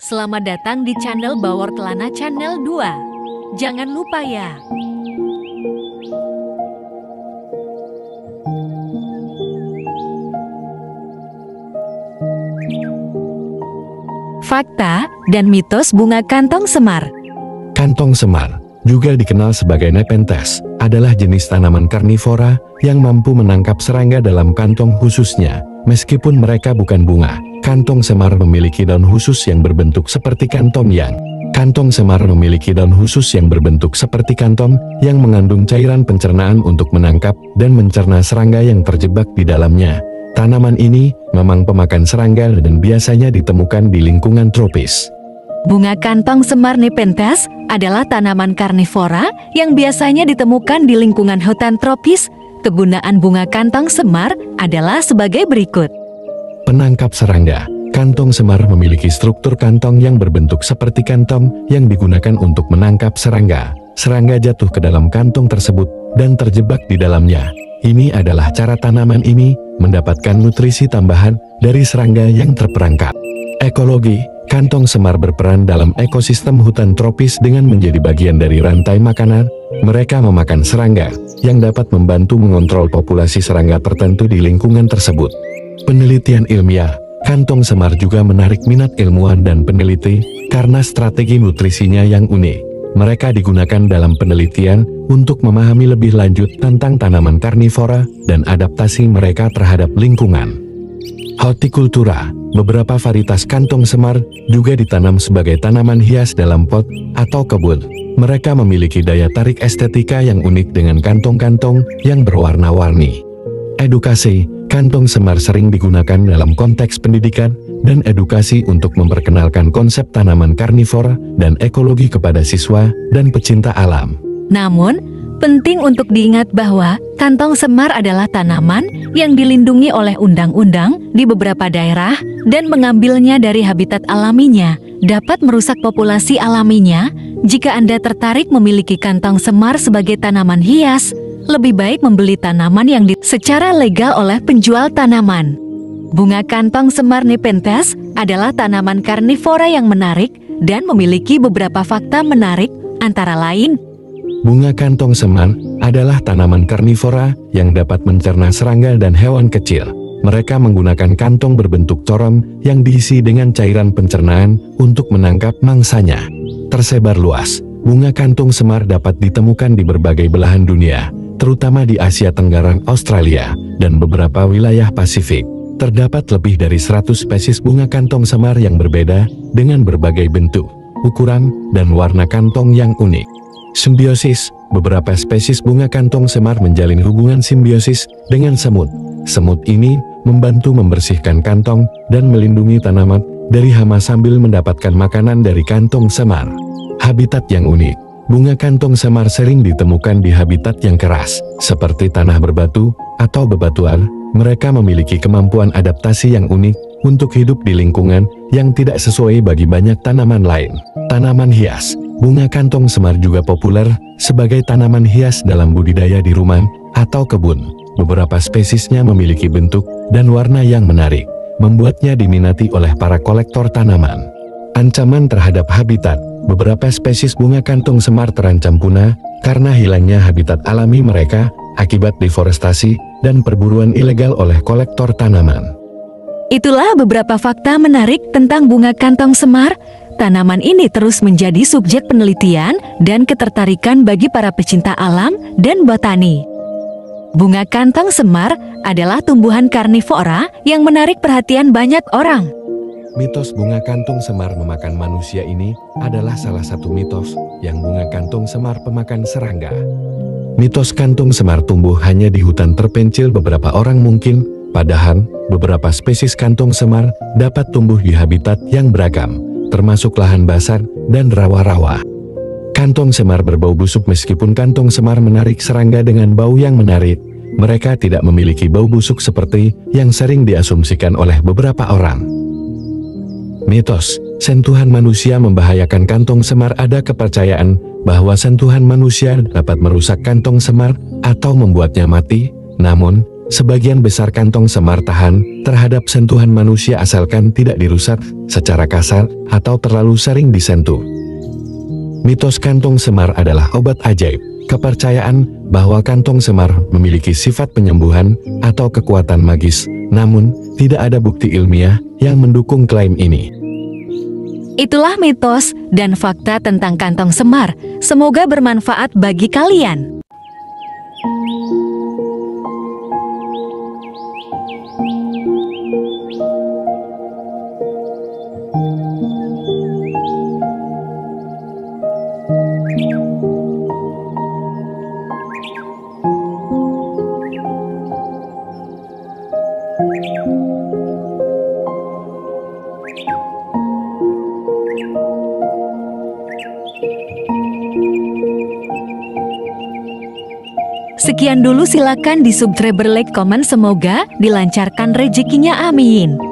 Selamat datang di channel Bawor Kelana Channel 2. Jangan lupa ya. Fakta dan mitos bunga kantong semar. Kantong semar, juga dikenal sebagai Nepenthes, adalah jenis tanaman karnivora yang mampu menangkap serangga dalam kantong khususnya. Meskipun mereka bukan bunga, kantong semar memiliki daun khusus yang berbentuk seperti kantong yang. Kantong semar memiliki daun khusus yang berbentuk seperti kantong yang mengandung cairan pencernaan untuk menangkap dan mencerna serangga yang terjebak di dalamnya. Tanaman ini memang pemakan serangga dan biasanya ditemukan di lingkungan tropis. Bunga kantong semar Nepenthes adalah tanaman karnivora yang biasanya ditemukan di lingkungan hutan tropis. Kegunaan bunga kantong semar adalah sebagai berikut. Penangkap serangga. Kantong semar memiliki struktur kantong yang berbentuk seperti kantong yang digunakan untuk menangkap serangga. Serangga jatuh ke dalam kantong tersebut dan terjebak di dalamnya. Ini adalah cara tanaman ini mendapatkan nutrisi tambahan dari serangga yang terperangkap. Ekologi. Kantong semar berperan dalam ekosistem hutan tropis dengan menjadi bagian dari rantai makanan. Mereka memakan serangga, yang dapat membantu mengontrol populasi serangga tertentu di lingkungan tersebut. Penelitian ilmiah. Kantong semar juga menarik minat ilmuwan dan peneliti, karena strategi nutrisinya yang unik. Mereka digunakan dalam penelitian untuk memahami lebih lanjut tentang tanaman karnivora dan adaptasi mereka terhadap lingkungan. Hortikultura. Beberapa varietas kantong semar juga ditanam sebagai tanaman hias dalam pot atau kebun. Mereka memiliki daya tarik estetika yang unik dengan kantong-kantong yang berwarna-warni. Edukasi. Kantong semar sering digunakan dalam konteks pendidikan dan edukasi untuk memperkenalkan konsep tanaman karnivora dan ekologi kepada siswa dan pecinta alam. Namun, penting untuk diingat bahwa kantong semar adalah tanaman yang dilindungi oleh undang-undang di beberapa daerah dan mengambilnya dari habitat alaminya dapat merusak populasi alaminya. Jika Anda tertarik memiliki kantong semar sebagai tanaman hias, lebih baik membeli tanaman yang secara legal oleh penjual tanaman. Bunga kantong semar Nepenthes adalah tanaman karnivora yang menarik dan memiliki beberapa fakta menarik, antara lain. Bunga kantong semar adalah tanaman karnivora yang dapat mencerna serangga dan hewan kecil. Mereka menggunakan kantong berbentuk corong yang diisi dengan cairan pencernaan untuk menangkap mangsanya. Tersebar luas, bunga kantong semar dapat ditemukan di berbagai belahan dunia, terutama di Asia Tenggara, Australia, dan beberapa wilayah Pasifik. Terdapat lebih dari 100 spesies bunga kantong semar yang berbeda dengan berbagai bentuk, ukuran, dan warna kantong yang unik. Simbiosis. Beberapa spesies bunga kantong semar menjalin hubungan simbiosis dengan semut. Semut ini membantu membersihkan kantong dan melindungi tanaman dari hama sambil mendapatkan makanan dari kantong semar. Habitat yang unik. Bunga kantong semar sering ditemukan di habitat yang keras, seperti tanah berbatu atau bebatuan. Mereka memiliki kemampuan adaptasi yang unik untuk hidup di lingkungan yang tidak sesuai bagi banyak tanaman lain. Tanaman hias. Bunga kantong semar juga populer sebagai tanaman hias dalam budidaya di rumah atau kebun. Beberapa spesiesnya memiliki bentuk dan warna yang menarik, membuatnya diminati oleh para kolektor tanaman. Ancaman terhadap habitat. Beberapa spesies bunga kantong semar terancam punah karena hilangnya habitat alami mereka akibat deforestasi dan perburuan ilegal oleh kolektor tanaman. Itulah beberapa fakta menarik tentang bunga kantong semar. Tanaman ini terus menjadi subjek penelitian dan ketertarikan bagi para pecinta alam dan botani. Bunga kantong semar adalah tumbuhan karnivora yang menarik perhatian banyak orang. Mitos bunga kantong semar memakan manusia ini adalah salah satu mitos yang bunga kantong semar pemakan serangga. Mitos kantong semar tumbuh hanya di hutan terpencil beberapa orang mungkin, padahal beberapa spesies kantong semar dapat tumbuh di habitat yang beragam, termasuk lahan basah dan rawa-rawa. Kantong semar berbau busuk. Meskipun kantong semar menarik serangga dengan bau yang menarik, mereka tidak memiliki bau busuk seperti yang sering diasumsikan oleh beberapa orang. Mitos, sentuhan manusia membahayakan kantong semar. Ada kepercayaan bahwa sentuhan manusia dapat merusak kantong semar atau membuatnya mati. Namun, Sebagian besar kantong semar tahan terhadap sentuhan manusia asalkan tidak dirusak secara kasar atau terlalu sering disentuh. Mitos kantong semar adalah obat ajaib. Kepercayaan bahwa kantong semar memiliki sifat penyembuhan atau kekuatan magis, namun tidak ada bukti ilmiah yang mendukung klaim ini. Itulah mitos dan fakta tentang kantong semar. Semoga bermanfaat bagi kalian. Sekian dulu, silakan di subscribe, like, komen, semoga dilancarkan rezekinya, amin.